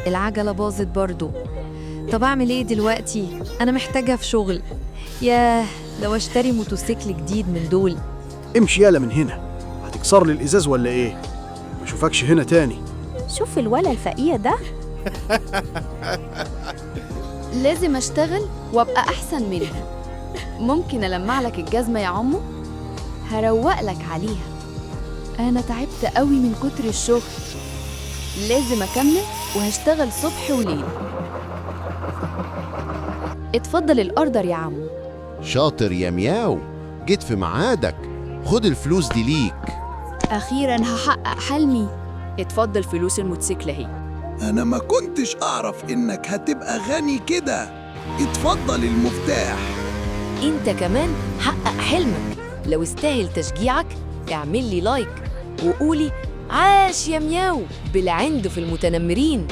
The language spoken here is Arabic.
العجلة باظت برضو. طب أعمل إيه دلوقتي؟ أنا محتاجها في شغل. ياه، لو أشتري موتوسيكل جديد من دول. امشي يالا من هنا، هتكسر لي الإزاز ولا إيه؟ ما أشوفكش هنا تاني. شوف الولد الفقير ده. لازم أشتغل وأبقى أحسن منها. ممكن ألمع لك الجزمة يا عمو؟ هروق لك عليها. أنا تعبت قوي من كتر الشغل، لازم أكمل وهشتغل صبح وليل. اتفضل الأوردر يا عمو. شاطر يا مياو، جيت في ميعادك. خد الفلوس دي ليك. أخيراً هحقق حلمي. اتفضل فلوس الموتوسيكل اهي. أنا ما كنتش أعرف إنك هتبقى غني كده. اتفضل المفتاح. أنت كمان حقق حلمك. لو استاهل تشجيعك اعمل لي لايك وقولي عاش يا مياو بالعند في المتنمرين.